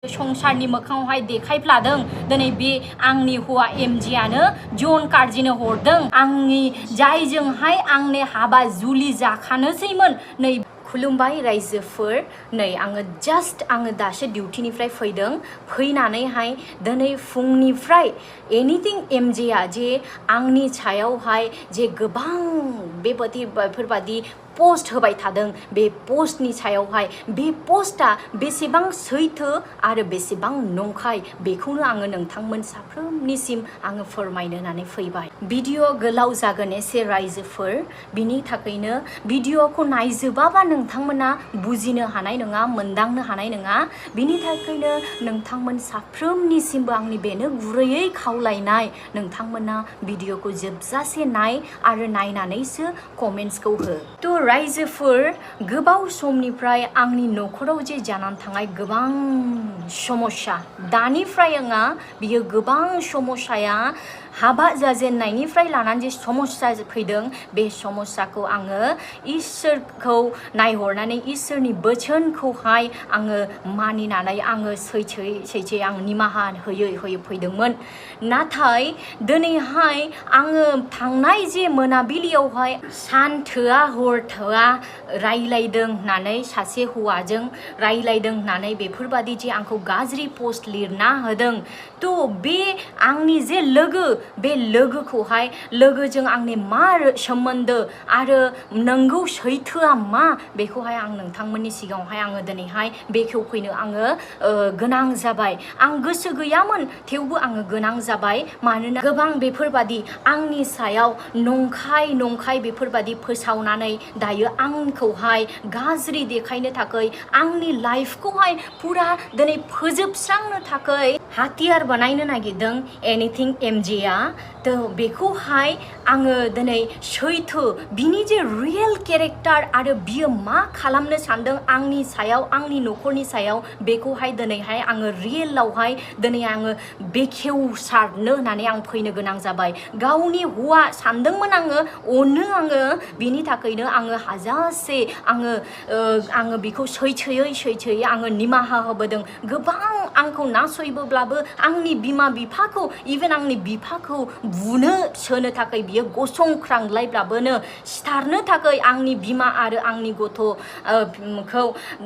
संसारनि मोखाङावहाय देखायफ्लादों दिनै बे आंनि हौवा एमजिआनो जन कार्जिनो हरदों आंनि जायजोंहाय आंनि हाबा जुलि जाखानोसैमोन नै खुलुमबाय रायजोफोर नै आङो दासो डिउटिनिफ्राय फैनानैहाय दिनै फुंनिफ्राय एनिथिं एमजेआ जे आंनि सायावहाय जे गोबां बेफोरबादि पोस्ट होबाय थादों बे पोस्टनि सायावहाय बे पोस्टआ बेसेबां सैथो आरो बेसेबां नंखाय बेखौनो आङो नोंथांमोन साफ्रोमनिसिम आङो फोरमायनो होननानै फैबाय भिडिअ गोलाव जागोन एसे रायजोफोर बिनि थाखायनो भिडिअखौ नायजोबाबा नोंथांमोना बुजिनो हानाय नङा मोनदांनो हानाय नङा बिनि थाखायनो नोंथांमोन साफ्रोमनिसिमबो आंनि बेनो गुरैयै खावलायनाय नोंथांमोना भिडिअखौ जोबजासे नाय आरो नायनानैसो कमेन्ट्सखौ हो थ' रायजोफोर गोबाव समनिफ्राय आंनि न'खराव जे जानानै थांनाय गोबां समस्या दानिफ्राय आंहा बियो गोबां समस्याया हाबा जाजेननायनिफ्राय लानानै जे समस्या फैदों बे समस्याखौ आङो इसोरखौ नायहरनानै इसोरनि बोसोनखौहाय आङो मानिनानै आङो सैथोयै आं निमाहा होयै फैदोंमोन नाथाय दिनैहाय आङो थांनाय जे मोनाबिलियावहाय सान थोआ हर थोआ रायलायदों होननानै सासे हौवाजों रायलायदों होननानै बेफोरबादि जे आंखौ गाज्रि पोस्ट लिरना होदों थ' बे आंनि जे बे लोगोखौहाय लोगोजों आंनि मा सोमोन्दो आरो नंगौ सैथोआ मा बेखौहाय आं नोंथांमोननि सिगाङावहाय आङो दिनैहाय बेखेवफैनो आङो गोनां जाबाय आं गोसो गैयामोन थेवबो आङो गोनां जाबाय मानोना गोबां बेफोरबादि आंनि सायाव नंखाय बेफोरबादि फोसावनानै दायो आंखौहाय गाज्रि देखायनो थाखाय आंनि लाइफखौहाय पुरा दिनै फोजोबस्रांनो थाखाय हाथियार बानायनो नागिरदों एनिथिं एमजेआ थ' बेखौहाय आङो दिनै सैथो बिनि जे रियेल केरेक्टार आरो बियो मा खालामनो सानदों आंनि सायाव आंनि न'खरनि सायाव बेखौहाय दिनैहाय आङो रियेलावहाय दिनै आङो बेखेवसारनो होननानै आं फैनो गोनां जाबाय गावनि हौवा सानदोंमोन अनो आङो बिनि थाखायनो आङो हाजासे आङो बेखौ सैथोयै आङो निमाहा होबोदों गोबां आंखौ नासयबोब्लाबो आंनि बिमा बिफाखौ इभेन आंनि बिफाखौ बुनो सोनो थाखाय बियो गसंख्रांलायब्लाबोनो सिथारनो थाखाय आंनि बिमा आरो आंनि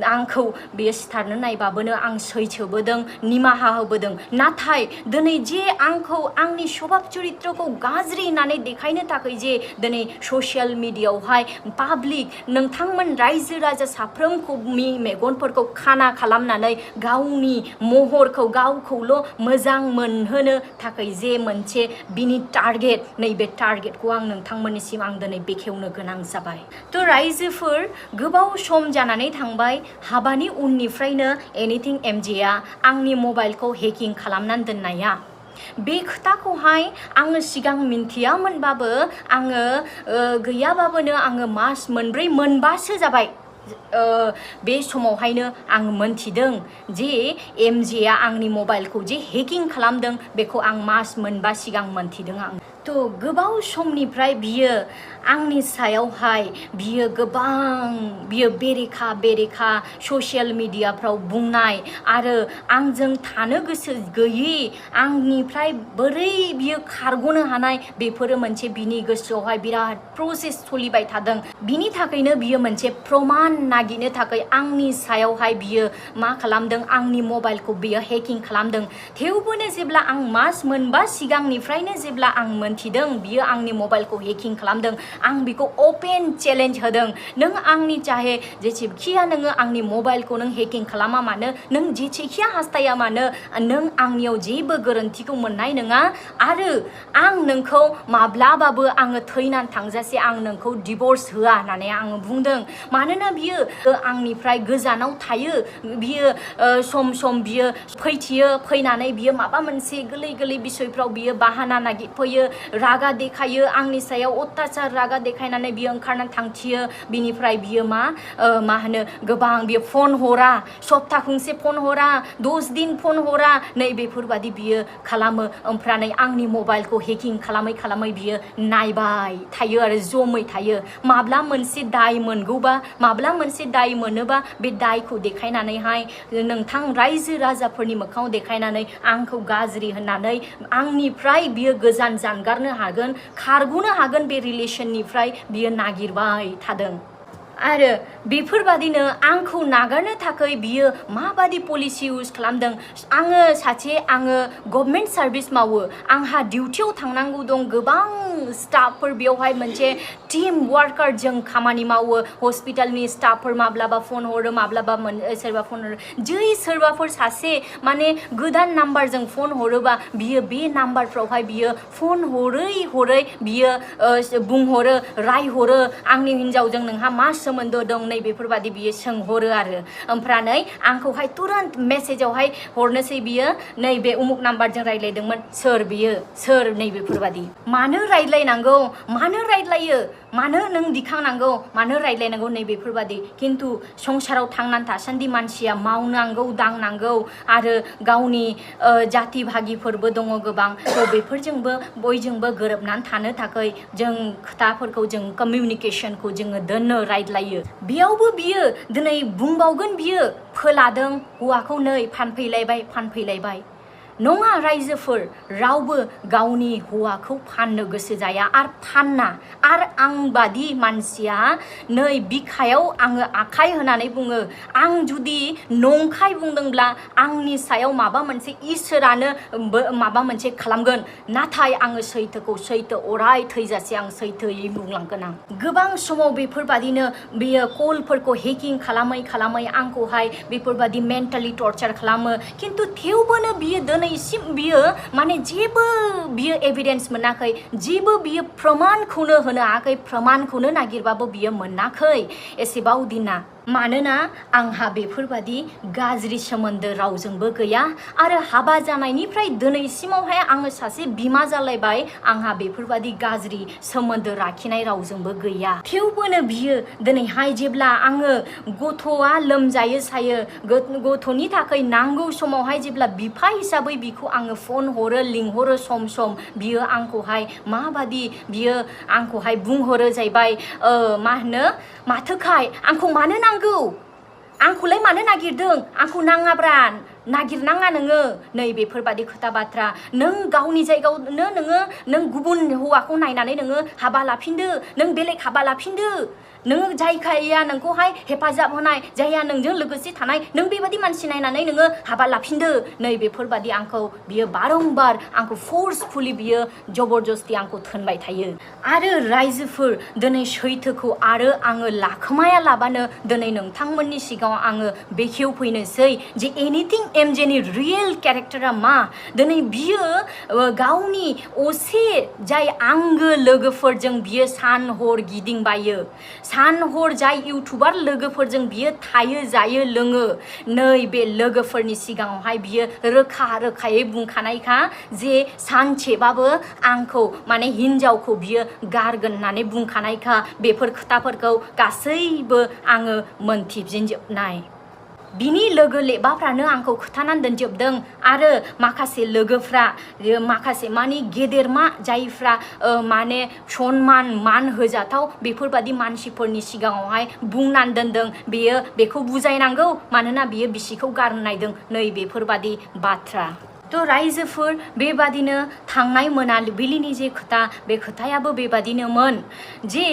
आंखौ बियो सिथारनो नायबाबोनो आं सैथोबोदों निमाहा होबोदों नाथाय दिनै जे आंखौ आंनि स्वभाब चरित्रखौ गाज्रि होननानै देखायनो थाखाय जे दिनै ससियेल मिडियायावहाय पाब्लिक नोंथांमोन रायजो राजा साफ्रोमखौनि मेगनफोरखौ खाना खालामनानै गावनि महरखौ गावखौल' मोजां मोनहोनो थाखाय जे मोनसे बिनि टारगेट नैबे टारगेटखौ आं नोंथांमोननिसिम आं दिनै बेखेवनो गोनां जाबाय थ' रायजोफोर गोबाव सम जानानै थांबाय हाबानि उननिफ्रायनो एनिथिं एमजेआ आंनि मबाइलखौ हेकिं खालामनानै दोननाया बे खोथाखौहाय आङो सिगां मिन्थियामोनबाबो आङो गैयाबाबोनो आङो मास मोनबासो जाबाय बे समावहायनो आं मोनथिदों जे एमजेआ आंनि मबाइलखौ जे हेकिं खालामदों बेखौ आं मास मोनबा सिगां मोनथिदों आं थ' गोबाव समनिफ्राय बियो आंनि सायावहाय बियो बेरेखा ससियेल मिडियाफ्राव बुंनाय आरो आंजों थानो गोसो गैयि आंनिफ्राय बोरै बियो खारग'नो हानाय बेफोरो मोनसे बिनि गोसोआवहाय बिराद प्रसेस सोलिबाय थादों बिनि थाखायनो बियो मोनसे प्रमान नागिरनो थाखाय आंनि सायावहाय बियो मा खालामदों आंनि मबाइलखौ बियो हेकिं खालामदों थेवबोनो जेब्ला आं मास मोनबा सिगांनिफ्रायनो जेब्ला आं मोनथिदों बियो आंनि मबाइलखौ हेकिं खालामदों आं बेखौ अपेन चेलेन्ज होदों नों आंनि चाहे जेसेखिया नोङो आंनि मबाइलखौ नों हेकिं खालामा मानो नों जेसेखिया हास्थाया मानो नों आंनियाव जेबो गोरोन्थिखौ मोननाय नङा आरो आं नोंखौ माब्लाबाबो आङो थैनानै थांजासे आं नोंखौ डिभर्स होआ होननानै आङो बुंदों मानोना बियो आंनिफ्राय गोजानाव थायो बियो सम बियो फैनानै बियो माबा मोनसे गोरलै बिसयफ्राव बियो बाहाना नागिरफैयो रागा देखायो आंनि सायाव अत्याचार रागा देखायनानै बियो ओंखारनानै थांथियो बिनिफ्राय बियो मा होनो गोबां बियो फन हरा सप्ता खनसे फन हरा 10 दिन फन हरा नै बेफोरबादि बियो खालामो ओमफ्राय आंनि मबाइलखौ हेकिं खालामै बियो नायबाय थायो आरो जमै थायो माब्ला मोनसे दाय मोनगौबा माब्ला मोनसे दाय मोनोबा बे दायखौ देखायनानैहाय नोंथां रायजो राजाफोरनि मोखाङाव देखायनानै आंखौ गाज्रि होननानै आंनिफ्राय बियो गोजान जानगारनो हागोन खारग'नो हागोन बे रिलेशननिफ्राय बियो नागिरबाय थादों आरो बेफोरबादिनो आंखौ नागारनो थाखाय बियो माबादि पलिसि इउज खालामदों आङो गभर्नमेन्ट सार्भिस मावो आंहा डिउटियाव थांनांगौ दं गोबां स्टाफफोर बेवहाय मोनसे टीम वार्कार जों खामानि मावो हस्पिटालनि स्टाफफोर माब्लाबा फन हरो माब्लाबा सोरबा फन हरो जै सोरबाफोर सासे माने गोदान नाम्बारजों फन हरोबा बियो बे नाम्बारफ्रावहाय बियो फन हरै बियो बुंहरो रायहरो आंनि हिन्जावजों नोंहा मा सोमोन्दो दं नै बेफोरबादि बियो सोंहरो आरो ओमफ्राय आंखौहाय तुरन्त मेसेजावहाय हरनोसै बियो नै बे उमुक नाम्बारजों रायज्लायदोंमोन सोर बियो सोर नै बेफोरबादि मानो रायज्लायनांगौ मानो रायज्लायो मानो नों दिखांनांगौ मानो रायज्लायनांगौ नै बेफोरबादि खिन्थु संसाराव थांनानै थासान्दि मानसिया मावनांगौ दांनांगौ आरो गावनि जाति भागिफोरबो दङ गोबां थ' बेफोरजोंबो बयजोंबो गोरोबनानै थानो थाखाय जों खोथाफोरखौ जों कमिउनिकेशनखौ जोङो दोननो रायज्लायो बेयावबो बियो दिनै बुंबावगोन बियो फोलादों हौवाखौ नै फानफैलायबाय नङा रायजोफोर रावबो गावनि हौवाखौ फाननो गोसो जाया आरो फानना आरो आंबादि मानसिया नै बिखायाव आङो आखाइ होनानै बुङो आं जुदि नंखाय बुंदोंब्ला आंनि सायाव माबा मोनसे इसोरानो माबा मोनसे खालामगोन नाथाय आङो सैथोखौ सैथो अराय थैजासे आं सैथोयै बुंलांगोन आं गोबां समाव बेफोरबादिनो बियो कलफोरखौ हेकिं खालामै आंखौहाय बेफोरबादि मेन्टेलि टर्चार खालामो खिन्थु थेवबोनो बियो दिनैसिम बियो माने जेबो बियो एभिडेन्स मोनाखै जेबो बियो प्रमाणखौनो होनो हायाखै प्रमाणखौनो नागिरबाबो बियो मोनाखै एसेबां दिना मानोना आंहा बेफोरबादि गाज्रि सोमोन्दो रावजोंबो गैया आरो हाबा जानायनिफ्राय दिनैसिमावहाय आङो सासे बिमा जालायबाय आंहा बेफोरबादि गाज्रि सोमोन्दो लाखिनाय रावजोंबो गैया थेवबोनो बियो दिनैहाय जेब्ला आङो गथ'आ लोमजायो सायो गथ'नि थाखाय नांगौ समावहाय जेब्ला बिफा हिसाबै बिखौ आङो फन हरो लिंहरो सम बियो आंखौहाय माबादि बियो आंखौहाय बुंहरो जाहैबाय मा होनो माथोखाय आंखौ मानो नांगौ आंखौलाय मानो नागिरदों आंखौ नाङाब्रा नागिरनाङा नोङो नै बेफोरबादि खोथा बाथ्रा नों गावनि जायगायावनो नों गुबुन हौवाखौ नायनानै नोङो हाबा लाफिनदो नों बेलेग हाबा लाफिनदो नोङो जायखाया नोंखौहाय हेफाजाब होनाय जायहा नोंजों लोगोसे थानाय नों बेबादि मानसि नायनानै नोङो हाबा लाफिनदो नै बेफोरबादि आंखौ बियो बारंबार आंखौ फोर्सफुली बियो जबरदस्ति आंखौ थोनबाय थायो आरो रायजोफोर दिनै सैथोखौ आरो आङो लाखोमाया लाबानो दिनै नोंथांमोननि सिगाङाव आङो बेखेवफैनोसै जे एनिथिं एमजेनि रियेल केरेक्टारा मा दिनै बियो गावनि असे जाय आंगो लोगोफोरजों बियो सान हर गिदिंबायो सान हर जाय इउटुबार लोगोफोरजों बियो थायो जायो लोङो नै बे लोगोफोरनि सिगाङावहाय बियो रोखायै बुंखानायखा जे सानसेबाबो आंखौ माने हिन्जावखौ बियो गारगोन होननानै बुंखानायखा बेफोर खोथाफोरखौ गासैबो आङो मोनथिजोबनाय बिनि लोगो लेबाफ्रानो आंखौ खोथानानै दोनजोबदों आरो माखासे लोगोफ्रा माखासे माने गेदेरमा जायफ्रा माने सनमान मान होजाथाव बेफोरबादि मानसिफोरनि सिगाङावहाय बुंनानै दोनदों बेखौ बुजायनांगौ मानोना बियो बिसिखौ गारनो नायदों नै बेफोरबादि बाथ्रा थ' रायजोफोर बेबादिनो थांनाय मोनाबिलिनि जे खोथा बे खोथायाबो बेबादिनोमोन जे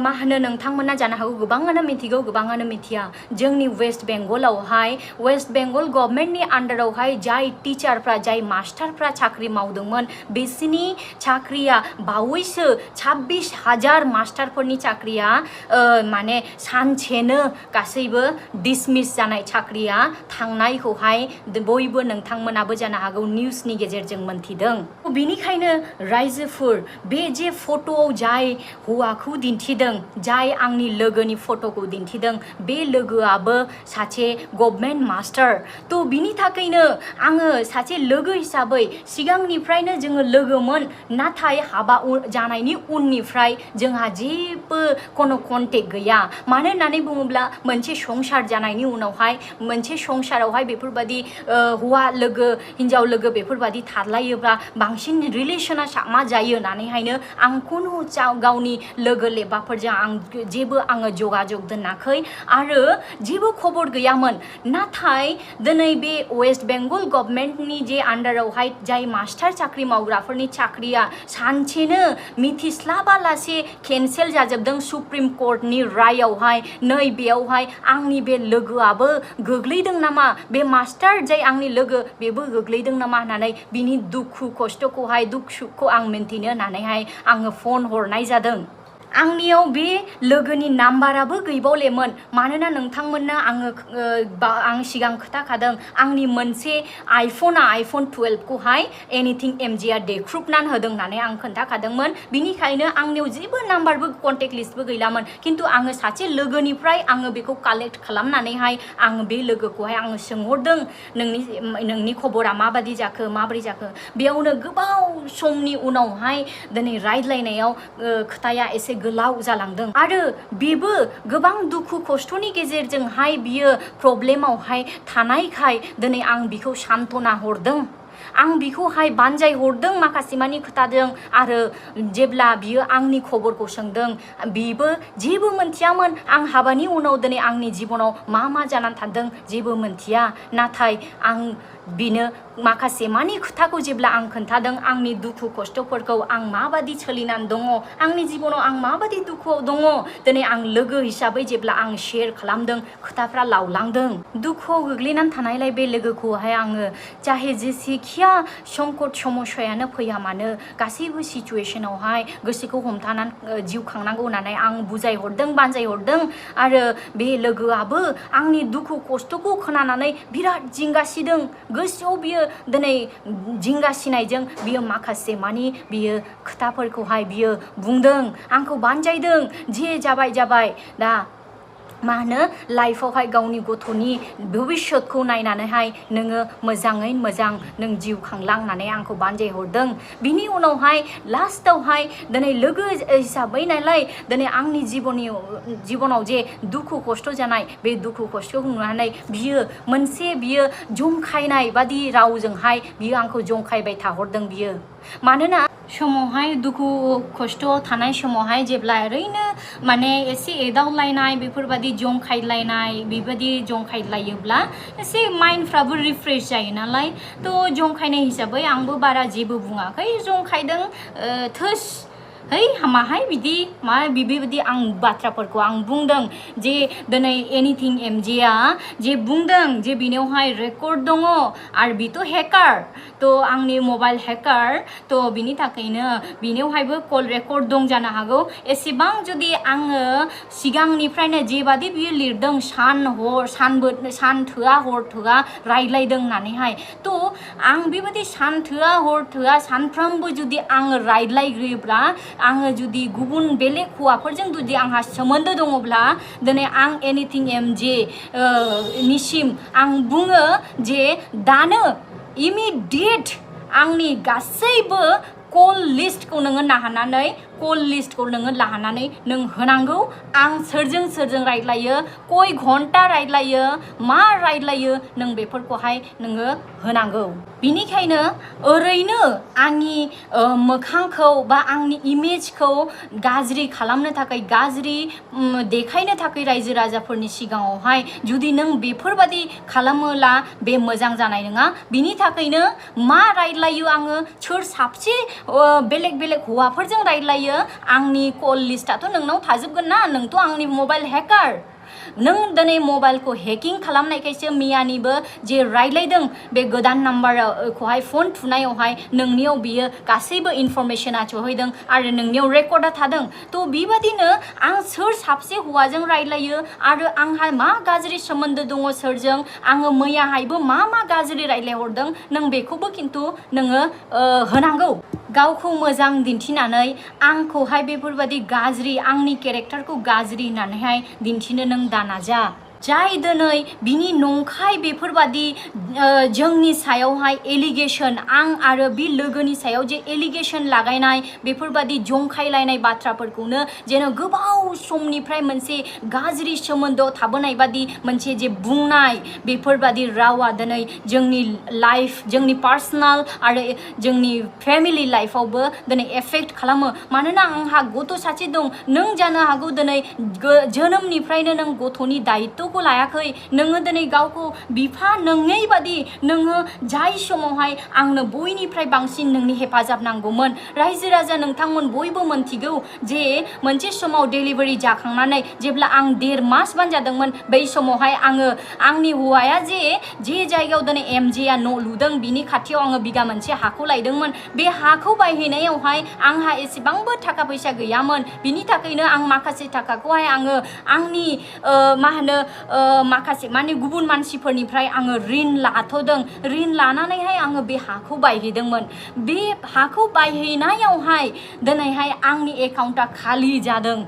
मा होनो नोंथांमोना जानो हागौ गोबाङानो मिथिगौ गोबाङानो मिथिया जोंनि वेस्ट बेंगलावहाय वेस्ट बेंगल गभर्नमेन्टनि आन्डारावहाय जाय टिचारफ्रा जाय मास्टारफ्रा साख्रि मावदोंमोन बिसिनि साख्रिया बावैसो 26,000 मास्टारफोरनि साख्रिया माने सानसेनो गासैबो डिसमिस जानाय साख्रिया थांनायखौहाय बयबो नोंथांमोनाबो जानो हागौ निउसनि गेजेरजों मोनथिदों बेनिखायनो रायजोफोर बे जे फट'आव जाय हौवाखौ दिन्थिदों जाय आंनि लोगोनि फट'खौ दिन्थिदों बे लोगोआबो सासे गभर्नमेन्ट मास्टार थ' बिनि थाखायनो आङो सासे लोगो हिसाबै सिगांनिफ्रायनो जोङो लोगोमोन नाथाय हाबा जानायनि उननिफ्राय जोंहा जेबो कोनो कन्टेक्ट गैया मानो होननानै बुङोब्ला मोनसे संसार जानायनि उनावहाय मोनसे संसारावहाय बेफोरबायदि हौवा लोगो हिन्जाव लोगो बेफोरबायदि थालायोब्ला बांसिन रिलेसना मा जायो होननानैहायनो आं खुनु गावनि लोगो लेबाफोरजों जेबो आङो जगाजग दोनाखै आरो जेबो खबर गैयामोन नाथाय दिनै बे वेस्ट बेंगल गभर्नमेन्टनि जे आन्डारावहाय जाय मास्टार साख्रि मावग्राफोरनि साख्रिया सानसेनो मिथिस्लाबालासे केन्सेल जाजोबदों सुप्रिम कर्टनि रायावहाय नै बेयावहाय आंनि बे लोगोआबो गोग्लैदों नामा बे मास्टार जाय आंनि लोगो बेबो गोग्लैदों नामा होननानै बिनि दुखु खस्थ'खौहाय दुख सुखखौ आं मिन्थिनो होननानैहाय आङो फन हरनाय जादों आंनियाव बे लोगोनि नाम्बाराबो गैबावलेमोन मानोना नोंथांमोननो आं सिगां खोथाखादों आंनि मोनसे आइफन 12खौहाय एनिथिं एमजिआ देख्रुबनानै होदों होननानै आं खोन्थाखादोंमोन बिनिखायनो आंनियाव जेबो नाम्बारबो कन्टेक्ट लिस्टबो गैलामोन खिन्थु आङो सासे लोगोनिफ्राय आङो बेखौ कालेक्ट खालामनानैहाय आङो बे लोगोखौहाय आङो सोंहरदों नोंनि खबरा माबादि जाखो माबोरै जाखो बेयावनो गोबाव समनि उनावहाय दिनै रायज्लायनायाव खोथाया एसे गोलाव जालांदों आरो बेबो गोबां दुखु खस्थ'नि गेजेरजोंहाय बियो प्रब्लेमावहाय थानायखाय दिनै आं बिखौ सान्त्वना हरदों आं बिखौहाय बानजाय हरदों माखासे मानि खोथादों आरो जेब्ला बियो आंनि खबरखौ सोंदों बिबो जेबो मोनथियामोन आं हाबानि उनाव दिनै आंनि जिबनाव मा जानानै थादों जेबो मोनथिया नाथाय आं बिनो माखासे मानि खोथाखौ जेब्ला आं खोन्थादों आंनि दुखु खस्थ'फोरखौ आं माबादि सोलिनानै दङ आंनि जिबनाव आं माबादि दुखुआव दङ दिनै आं लोगो हिसाबै जेब्ला आं शेयार खालामदों खोथाफ्रा लावलांदों दुखुआव गोग्लैनानै थानायलाय बे लोगोखौहाय आङो चाहे जेसेखिया संकट समस्यायानो फैया मानो गासैबो सिचुवेसनावहाय गोसोखौ हमथानानै जिउ खांनांगौ होननानै आं बुजायहरदों बानजायहरदों आरो बे लोगोआबो आंनि दुखु खस्थ'खौ खोनानानै बिराद जिंगासिदों गोसोआव बियो दिनै जिंगासिनायजों बियो माखासे मानि बियो खोथाफोरखौहाय बियो बुंदों आंखौ बानजायदों जे जाबाय दा मा होनो लाइफआवहाय गावनि गथ'नि भबिष्यतखौ नायनानैहाय नोङो मोजाङै मोजां नों जिउ खांलां होननानै आंखौ बानजायहरदों बिनि उनावहाय लास्टावहाय दिनै लोगो हिसाबै नालाय दिनै आंनि जिबनाव जे दुखु खस्थ' जानाय बे दुखु खस्थ'खौ नुनानै बियो जंखायनाय बादि रावजोंहाय बियो आंखौ जंखायबाय थाहरदों बियो मानोना समावहाय दुखु खस्थ' थानाय समावहाय जेब्ला ओरैनो माने एसे एदावलायनाय बेफोरबायदि जंखायलायनाय बेबायदि जंखायलायोब्ला एसे माइन्डफ्राबो रिफ्रेश जायो नालाय थ' जंखायनाय हिसाबै आंबो बारा जेबो बुङाखै जंखायदों थोस है माहाय बिदि बेबायदि आं बाथ्राफोरखौ आं बुंदों जे दिनै एनिथिं एमजिआ जे बुंदों जे बिनियावहाय रेकर्ड दङ आरो बिथ' हेकार थ' आंनि मबाइल हेकार थ' बिनि थाखायनो बिनियावहायबो कल रेकर्ड दं जानो हागौ एसेबां जुदि आङो सिगांनिफ्रायनो जेबादि बियो लिरदों सान थोआ हर थोआ रायज्लायदों होननानैहाय थ' आं बेबायदि सान थोआ हर थोआ सानफ्रोमबो जुदि आङो रायज्लायग्रोयोब्ला आङो जुदि गुबुन बेलेग हौवाफोरजों जुदि आंहा सोमोन्दो दङब्ला दिनै आं एनिथिं एमजे निसिम आं बुङो जे दानो इमिडियेट आंनि गासैबो कल लिस्टखौ नोङो लानानै नों होनांगौ आं सोरजों रायज्लायो कय घन्टा रायज्लायो मा रायज्लायो नों बेफोरखौहाय नोङो होनांगौ बिनिखायनो ओरैनो आंनि मोखांखौ बा आंनि इमेजखौ गाज्रि खालामनो थाखाय गाज्रि देखायनो थाखाय रायजो राजाफोरनि सिगाङावहाय जुदि नों बेफोरबादि खालामोला बे मोजां जानाय नङा बिनि थाखायनो मा रायज्लायो आङो सोर साबसे बेलेग हौवाफोरजों रायज्लायो आंनि कल लिस्टआथ' नोंनाव थाजोबगोन ना नोंथ' आंनि मबाइल हेकार नों दिनै मबाइलखौ हेकिं खालामनायखायसो मियानिबो जे रायलायदों बे गोदान नाम्बारखौहाय फन थुनायावहाय नोंनियाव बियो गासैबो इनफरमेशना सहैदों आरो नोंनियाव रेकर्डा थादों थ' बेबादिनो आं सोर साबसे हौवाजों रायलायो आरो आंहा मा गाज्रि सोमोन्दो दङ सोरजों आङो मैयाहायबो मा गाज्रि रायलायहरदों नों बेखौबो खिन्थु नोङो होनांगौ गावखौ मोजां दिन्थिनानै आंखौहाय बेफोरबादि गाज्रि आंनि केरेक्टारखौ गाज्रि होननानैहाय दिन्थिनो नों दानाजा जाय दिनै बिनि नंखाय बेफोरबादि जोंनि सायावहाय एलिगेशन आं आरो बे लोगोनि सायाव जे एलिगेशन लागायनाय बेफोरबादि जंखायलायनाय बाथ्राफोरखौनो जेन' गोबाव समनिफ्राय मोनसे गाज्रि सोमोन्दोआव थाबोनाय बादि मोनसे जे बुंनाय बेफोरबादि रावा दिनै जोंनि लाइफ जोंनि पार्सनेल आरो जोंनि फेमिलि लाइफआवबो दिनै एफेक्ट खालामो मानोना आंहा गथ' सासे दं नों जानो हागौ दिनै जोनोमनिफ्रायनो नों गथ'नि दायित्व लायाखै नोङो दिनै गावखौ बिफा नङै बादि नोङो जाय समावहाय आंनो बयनिफ्राय बांसिन नोंनि हेफाजाब नांगौमोन रायजो राजा नोंथांमोन बयबो मोनथिगौ जे मोनसे समाव डेलिभारि जाखांनानै जेब्ला आं 1.5 मास बानजादोंमोन बै समावहाय आंनि हौवाया जे जायगायाव दिनै एमजेआ न' लुदों बिनि खाथियाव आङो बिगा मोनसे हाखौ लायदोंमोन बे हाखौ बायहैनायावहाय आंहा एसेबांबो थाखा फैसा गैयामोन बिनि थाखायनो आं माखासे थाखाखौहाय आङो आंनि माखासे माने गुबुन मानसिफोरनिफ्राय आङो ऋण लाथ'दों ऋण लानानैहाय आङो बे हाखौ बायहैदोंमोन बे हाखौ बायहैनायावहाय दिनैहाय आंनि एकाउन्टआ खालि जादों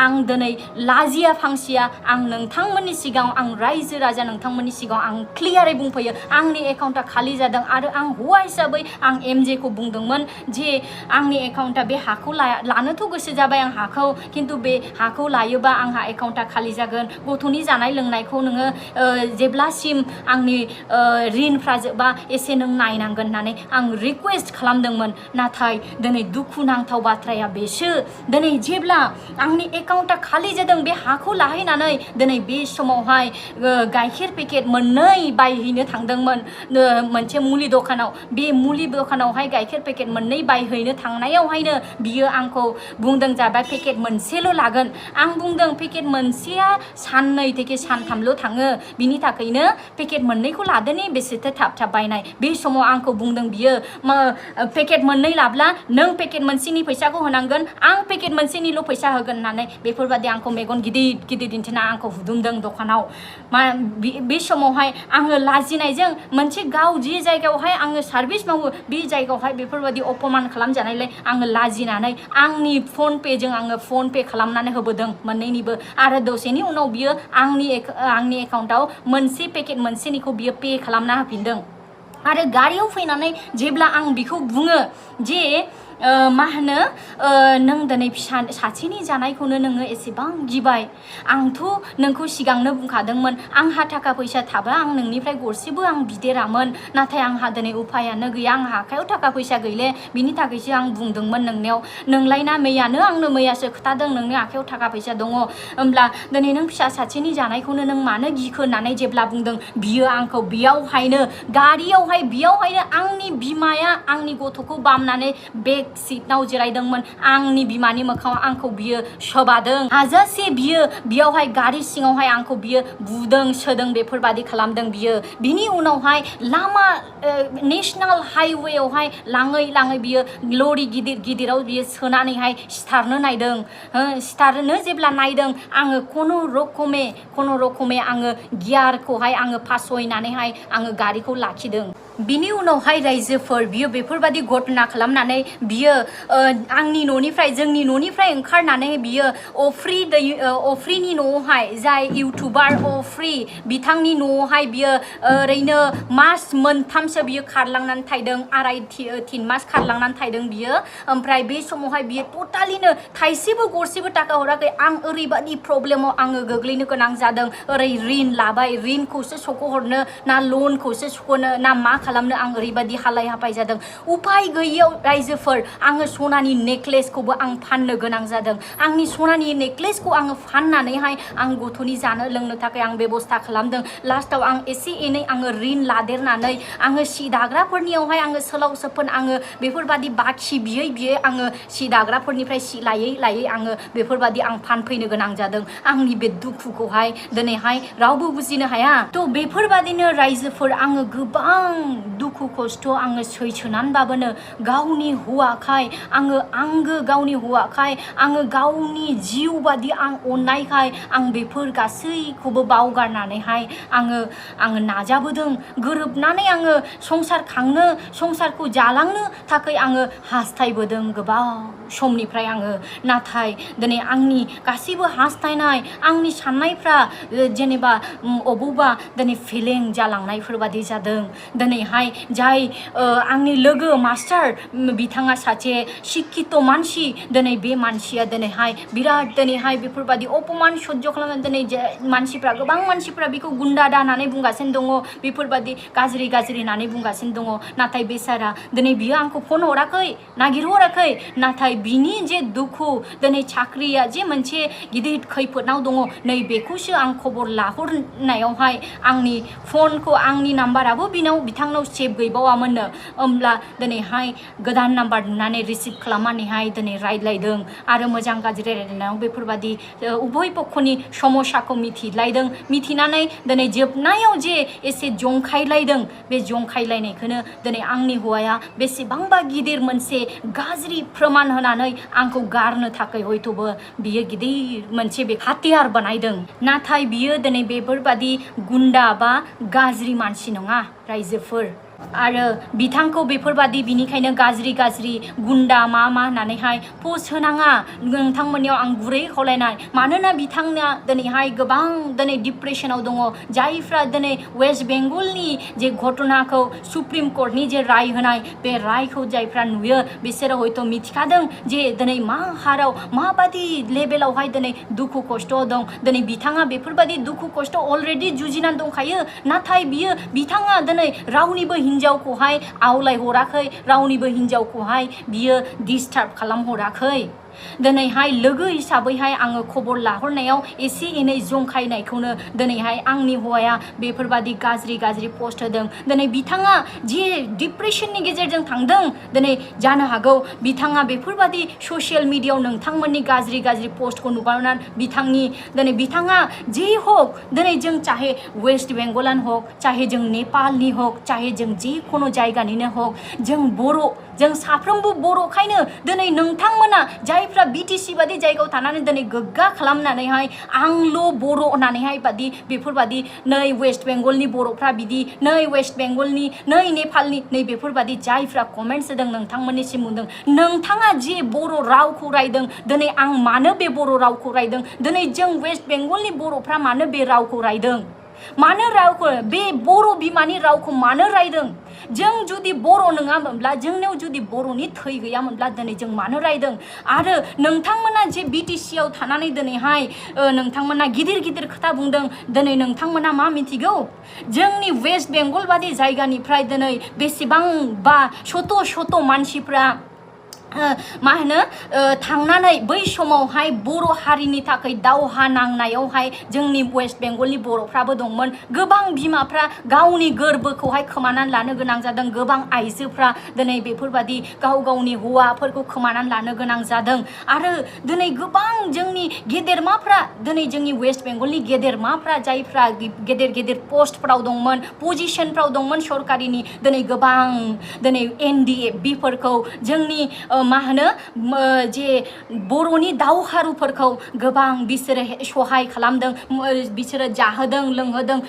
आं दिनै लाजिया फांसिया आं नोंथांमोननि सिगाङाव आं रायजो राजा नोंथांमोननि सिगाङाव आं क्लियारै बुंफैयो आंनि एकाउन्टआ खालि जादों आरो आं हौवा हिसाबै आं एमजेखौ बुंदोंमोन जे आंनि एकाउन्टआ बे हाखौ लानोथ' गोसो जाबाय आं हाखौ खिन्थु बे हाखौ लायोबा आंहा एकाउन्टआ खालि जागोन गथ'नि जानाय लोंनायखौ नोङो जेब्लासिम आंनि ऋणफ्रा जोबा एसे नों नायनांगोन होननानै आं रिक्वेस्ट खालामदोंमोन नाथाय दिनै दुखुनांथाव बाथ्राया बेसो दिनै जेब्ला आंनि एकाउन्टआ खालि जादों बे हाखौ लाहैनानै दिनै बे समावहाय गाइखेर पेकेट 2 बायहैनो थांदोंमोन मोनसे मुलि दखानाव बे मुलि दखानावहाय गाइखेर पेकेट 2 बायहैनो थांनायावहायनो बियो आंखौ बुंदों जाबाय पेकेट मोनसेल' लागोन आं बुंदों पेकेट मोनसेया साननै থেকে सानथामल' थाङो बिनि थाखायनो पेकेट 2खौ लादोनि बेसेथो थाब बायनाय बे समाव आंखौ बुंदों बियो पेकेट 2 लाब्ला नों पेकेट मोनसेनि फैसाखौ होनांगोन आं पेकेट मोनसेनिल' फैसा होगोन होननानै बेफोरबादि आंखौ मेगन गिदिर दिन्थिना आंखौ हुदुमदों दखानाव बे समावहाय आङो लाजिनायजों मोनसे गाव जे जायगायावहाय आङो सार्भिस मावो बे जायगायावहाय बेफोरबादि अपमान खालामजानायलाय आङो लाजिनानै आंनि फन पेजों आङो फन पे खालामनानै होबोदों मोननैनिबो आरो दसेनि उनाव बियो आंनि एकाउन्टआव मोनसे पेकेट मोनसेनिखौ बियो पे खालामना होफिनदों आरो गारियाव फैनानै जेब्ला आं बिखौ बुङो जे नों दिनै फिसा सासेनि जानायखौनो नोङो एसेबां गिबाय आंथ' नोंखौ सिगांनो बुंखादोंमोन आंहा थाखा फैसा थाबा आं नोंनिफ्राय गरसेबो आं बिदेरामोन नाथाय आंहा दिनै उफायानो गैया आंहा आखायाव थाखा फैसा गैले बिनि थाखायसो आं बुंदोंमोन नोंनियाव नोंलायना मैयासो खोथादों नोंनि आखायाव थाखा फैसा दङ होमब्ला दिनै नों फिसा सासेनि जानायखौनो नों मानो गिखो होननानै जेब्ला बुंदों बियो आंखौ बेयावहायनो बेयावहायनो आंनि बिमाया आंनि गथ'खौ बामनानै बेग सीटनाव जिरायदोंमोन आंनि बिमानि मोखाङाव आंखौ बियो सोबादों हाजासे बियो बेयावहाय गारि सिङावहाय आंखौ बियो बुदों सोदों बेफोरबादि खालामदों बियो बिनि उनावहाय लामा नेशनेल हाइवेआवहाय लाङै बियो लरि गिदिराव बियो सोनानैहाय सिथारनो नायदों सिथारनो जेब्ला नायदों आङो खुनु रखमै आङो गियारखौहाय आङो फासयनानैहाय आङो गारिखौ लाखिदों बिनि उनावहाय रायजोफोर बियो बेफोरबादि घटना खालामनानै बियो जोंनि न'निफ्राय ओंखारनानै बियो अफ्रिनि न'आवहाय जाय इउटुबार अफ्रि बिथांनि न'आवहाय बियो ओरैनो मास मोनथामसो बियो खारलांनानै थायदों 2.5-3 मास खारलांनानै थायदों बियो ओमफ्राय बे समावहाय बियो टटालिनो थाइसेबो गरसेबो थाखा हराखै आं ओरैबादि प्रब्लेमाव आङो गोग्लैनो गोनां जादों ओरै ऋण लाबाय ऋणखौसो सख'हरनो ना लनखौसो सख'नो ना मा खालामनो आं ओरैबायदि हालाय हाफाय जादों उपाय गैयैयाव रायजोफोर आङो सनानि नेकलेसखौबो आं फाननो गोनां जादों आंनि सनानि नेकलेसखौ आङो फाननानैहाय आं गथ'नि जानो लोंनो थाखाय आं बेबस्था खालामदों लास्टाव आं एसे एनै आङो रिन लादेरनानै आङो सि दाग्राफोरनियावहाय आङो सोलाव सोफोन आङो बेफोरबादि बाखि बियै आङो सि दाग्राफोरनिफ्राय सि लायै आङो बेफोरबादि आं फानफैनो गोनां जादों आंनि बे दुखुखौहाय दिनैहाय रावबो बुजिनो हाया थ' बेफोरबादिनो रायजोफोर आङो गोबां दुखु खस्थ' आङो सैसोनानैबाबोनो गावनि हौवाखाय आङो आंगो गावनि हौवाखाय आङो गावनि जिउ बादि आं अननायखाय आं बेफोर गासैखौबो बावगारनानैहाय आङो नाजाबोदों गोरोबनानै आङो संसार खांनो संसारखौ जालांनो थाखाय आङो हास्थायबोदों गोबाव समनिफ्राय आङो नाथाय दिनै आंनि गासैबो हास्थायनाय आंनि साननायफ्रा जेनेबा अबावबा दिनै फेलें जालांनायफोरबादि जादों दिनैहाय जाय आंनि लोगो मास्टार बिथाङा सासे शिक्षित मानसि दिनै बे मानसिया दिनैहाय बिराद दिनैहाय बेफोरबादि अपमान सह्य खालामनानै दिनै मानसिफ्रा गोबां मानसिफ्रा बेखौ गुन्दा दा होननानै बुंगासिनो दङ बेफोरबादि गाज्रि होननानै बुंगासिनो दङ नाथाय बेसारा दिनै बियो आंखौ फन हराखै नागिरहराखै नाथाय बिनि जे दुखु दिनै साख्रिया जे मोनसे गिदिर खैफोदनाव दङ नै बेखौसो आं खबर लाहरनायावहाय आंनि फनखौ आंनि नाम्बाराबो बिथांनाव सेभ गैबावामोननो होमब्ला दिनैहाय गोदान नाम्बार नुनानै रिसिभ खालामनानैहाय दिनै रायज्लायदों आरो मोजां गाज्रि रायज्लायनायाव बेफोरबादि उभय पक्षनि समस्याखौ मिथिनानै दिनै जोबनायाव जे एसे जंखायलायदों बे जंखायलायनायखौनो दिनै आंनि हौवाया बेसेबांबा गिदिर मोनसे गाज्रि फोरमान होनानै आंखौ गारनो थाखाय हयथ'बो बियो गिदिर मोनसे बे हाथियार बानायदों नाथाय बियो दिनै बेफोरबादि गुन्दा बा गाज्रि मानसि नङा रायजोफोर आरो बिथांखौ बेफोरबादि बिनिखायनो गाज्रि गुन्दा मा होननानैहाय पस्ट होनाङा नोंथांमोननियाव आं गुरै खावलायनाय मानोना बिथांना दिनैहाय गोबां दिनै डिप्रेसनाव दङ जायफ्रा दिनै वेस्ट बेंगलनि जे घटनाखौ सुप्रिम कर्टनि जे राय होनाय बे रायखौ जायफ्रा नुयो बिसोरो हयथ' मिथिखादों जे दिनै मा हाराव माबादि लेभेलावहाय दिनै दुखु खस्थ' दं दिनै बिथाङा बेफोरबादि दुखु खस्थ' अलरेडि जुजिनानै दंखायो नाथाय बिथाङा दिनै रावनिबो हिन्जावखौहाय आवलायहराखै रावनिबो हिन्जावखौहाय बियो डिस्टार्ब खालामहराखै दिनैहाय लोगो हिसाबैहाय आङो खबर लाहरनायाव एसे एनै जंखायनायखौनो दिनैहाय आंनि हौवाया बेफोरबादि गाज्रि पस्ट होदों दिनै बिथाङा जे डिप्रेसननि गेजेरजों थांदों दिनै जानो हागौ बिथाङा बेफोरबादि ससियेल मिडियायाव नोंथांमोननि गाज्रि पस्टखौ नुबानानै दिनै बिथाङा जे हक दिनै जों चाहे वेस्ट बेंगलानो हक चाहे जों नेपालनि हक चाहे जों जिखुनु जायगानिनो हक जों साफ्रोमबो बर'खायनो दिनै नोंथांमोना जायफ्रा बिटिसि बादि जायगायाव थानानै दिनै गोग्गा खालामनानैहाय आंल' बर' होननानैहाय बेफोरबादि नै वेस्ट बेंगलनि बर'फ्रा बिदि नै वेस्ट बेंगलनि नै नेपालनि नै बेफोरबादि जायफ्रा कमेन्ट्स होदों नोंथांमोननिसिम बुंदों नोंथाङा जे बर' रावखौ रायदों दिनै आं मानो बे बर' रावखौ रायदों दिनै जों वेस्ट बेंगलनि बर'फ्रा मानो बे रावखौ रायदों मानो रावखौ बे बर' बिमानि रावखौ मानो रायदों जों जुदि बर' नङामोनब्ला जोंनियाव जुदि बर'नि थै गैयामोनब्ला दिनै जों मानो रायदों आरो नोंथांमोना जे बिटिसियाव थानानै दिनैहाय नोंथांमोना गिदिर खोथा बुंदों दिनै नोंथांमोना मा मिथिगौ जोंनि वेस्ट बेंगल बादि जायगानिफ्राय दिनै बेसेबांबा शत मानसिफ्रा मा होनो थांनानै बै समावहाय बर' हारिनि थाखाय दावहा नांनायावहाय जोंनि वेस्ट बेंगलनि बर'फ्राबो दंमोन गोबां बिमाफ्रा गावनि गोरबोखौहाय खोमानानै लानो गोनां जादों गोबां आइजोफ्रा दिनै बेफोरबादि गावनि हौवाफोरखौ खोमानानै लानो गोनां जादों आरो दिनै गोबां जोंनि गेदेरमाफ्रा दिनै जोंनि वेस्ट बेंगलनि गेदेरमाफ्रा जायफ्रा गेदेर पस्टफ्राव दंमोन पजिशनफ्राव दंमोन सरकारिनि दिनै गोबां दिनै NDFBफोरखौ जोंनि मा होनो जे बर'नि दावहारुफोरखौ गोबां बिसोरो सहाय खालामदों बिसोरो जाहोदों लोंहोदों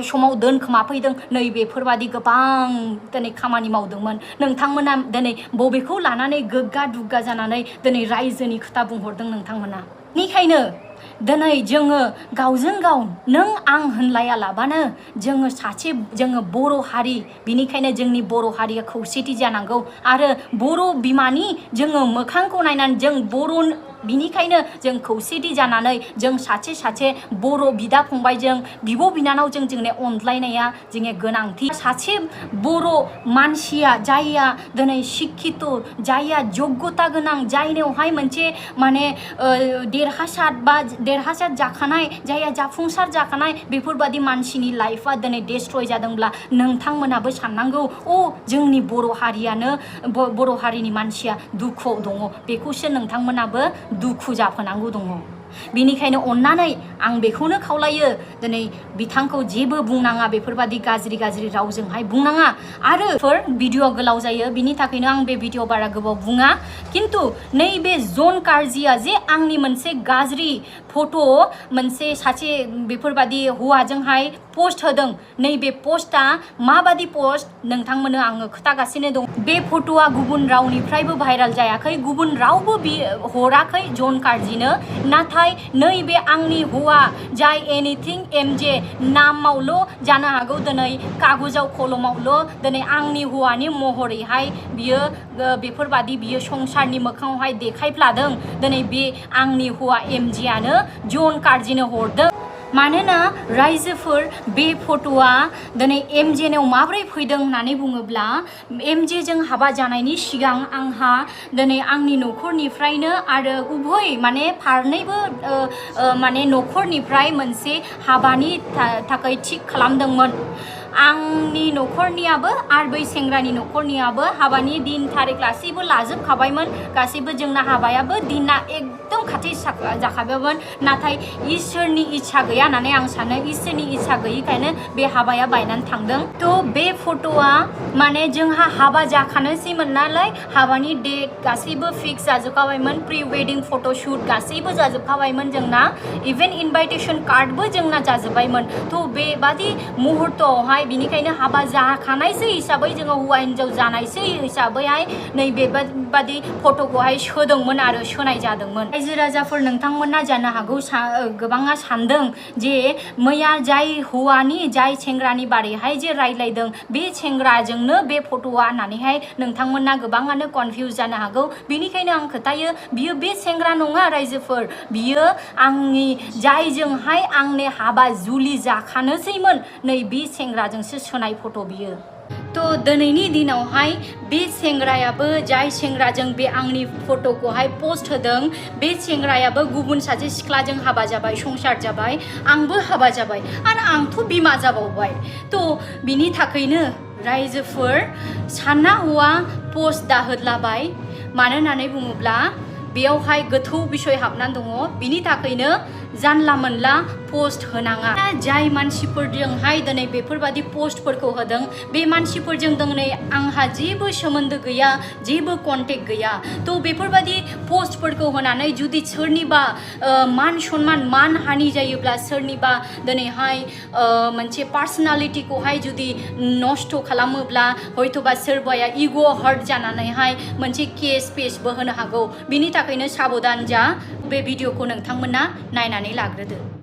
समाव दोनखोमाफैदों नै बेफोरबादि गोबां दिनै खामानि मावदोंमोन नोंथांमोना दिनै बबेखौ लानानै गोग्गा दुग्गा जानानै दिनै रायजोनि खोथा बुंहरदों नोंथांमोना बेनिखायनो दिनै जोङो गावजों गाव नों आं होनलायालाबानो जोङो बर' हारि बिनिखायनो जोंनि बर' हारिया खौसेथि जानांगौ आरो बर' बिमानि जोङो मोखांखौ नायनानै जों बिनिखायनो जों खौसेथि जानानै जों सासे सासे बर' बिदा फंबायजों बिब' बिनानावजों जोंने अनज्लायनाया जोंनि गोनांथि सासे बर' मानसिया जायहा दिनै शिक्षित जायहा योग्यता गोनां जायनियावहाय मोनसे माने देरहासार जाखानाय जायहा जाफुंसार जाखानाय बेफोरबादि मानसिनि लाइफआ दिनै डिस्ट्रय जादोंब्ला नोंथांमोनाबो साननांगौ जोंनि बर' हारिनि मानसिया दुखुआव दङ बेखौसो नोंथांमोनाबो दुखु जाफोनांगौ दङ बिनिखायनो अन्नानै आं बेखौनो खावलायो दिनै बिथांखौ जेबो बुंनाङा बेफोरबादि गाज्रि रावजोंहाय बुंनाङा आरो भिडिअ गोलाव जायो बिनि थाखायनो आं बे भिडिअ बारा गोबाव बुङा किन्तु नैबे जन कार्जिया जे आंनि मोनसे गाज्रि फट' मोनसे सासे बेफोरबादि हौवाजोंहाय पोस्ट होदों नैबे पोस्टआ माबादि पोस्ट नोंथांमोननो आङो खोथागासिनो दं बे फट'आ गुबुन रावनिफ्रायबो भाइराल जायाखै गुबुन रावबो हराखै जन कार्जिनो नाथाय नैबे आंनि हौवा जाय एनिथिं एमजे नामावल' जानो हागौ दिनै कागजाव कलमावल' दिनै आंनि हौवानि महरैहाय बियो बेफोरबादि बियो संसारनि मोखाङावहाय देखायफ्लादों दिनै बे आंनि हौवा एमजेआनो जन कार्जिनो हरदों मानोना रायजोफोर बे फट'आ दिनै एमजेनाव माबोरै फैदों होननानै बुङोब्ला एमजेजों हाबा जानायनि सिगां आंहा दिनै आंनि न'खरनिफ्रायनो आरो उभय माने फारनैबो माने न'खरनिफ्राय मोनसे हाबानि थाखाय थिग खालामदोंमोन आंनि न'खरनियाबो आरो बै सेंग्रानि न'खरनियाबो हाबानि दिन थारिख गासैबो लाजोबखाबायमोन गासैबो जोंना हाबायाबो दिना एकदम खाथि जाखाबायमोन नाथाय इसोरनि इच्छा गैया होननानै आं सानो इसोरनि इच्छा गैयिखायनो बे हाबाया बायनानै थांदों थ' बे फट'आ माने जोंहा हाबा जाखानोसैमोन नालाय हाबानि डेट गासैबो फिक्स जाजोबखाबायमोन प्रि वेडिं फट'शुट गासैबो जाजोबखाबायमोन जोंना इभेन इनभाइटेसन कार्डबो जोंना जाजोब्बायमोन थ' बेबादि मुहुर्तआवहाय बिनिखायनो हाबा जाखानायसै हिसाबै जोङो हौवा हिन्जाव जानायसै हिसाबैहाय नैबेबादि फट'खौहाय सोदोंमोन आरो सोनाय जादोंमोन रायजो राजाफोर नोंथांमोना जानो हागौ गोबाङा सानदों जे मैया जाय हौवानि जाय सेंग्रानि बारैहाय जे रायलायदों बे सेंग्राजोंनो बे फट'आ होननानैहाय नोंथांमोना गोबाङानो कनफिउज जानो हागौ बेनिखायनो आं खोथायो बियो बे सेंग्रा नङा रायजोफोर बियो आंनि जायजोंहाय आंनि हाबा जुलि जाखानोसैमोन नै बे सेंग्राजोंसो सोनाय फट' बियो थ' दिनैनि दिनावहाय बे सेंग्रायाबो जाय सेंग्राजों बे आंनि फट'खौहाय पोस्ट होदों बे सेंग्रायाबो गुबुन सासे सिख्लाजों हाबा जाबाय संसार जाबाय आंबो हाबा जाबाय आरो आंथ' बिमा जाबावबाय थ' बिनि थाखायनो रायजोफोर सानना हौवा पोस्ट दाहोदलाबाय मानो होननानै बुङोब्ला बेयावहाय गोथौ बिसय हाबनानै दङ बिनि थाखायनो जानला मोनला पोस्ट होनाङा जाय मानसिफोरजोंहाय दिनै बेफोरबादि पोस्टफोरखौ होदों बे मानसिफोरजों दिनै आंहा जेबो सोमोन्दो गैया जेबो कन्टेक्ट गैया थ' बेफोरबादि पोस्टफोरखौ होनानै जुदि सोरनिबा मान सन्मान मान हानि जायोब्ला सोरनिबा दिनैहाय मोनसे पार्सनालिटिखौहाय जुदि नस्थ' खालामोब्ला हयथ'बा सोरबाया इग' हार्ट जानानैहाय मोनसे केसबो होनो हागौ बिनि थाखायनो साबधान जा बे भिडिअखौ नोंथांमोना नायनानै लाग्रोदो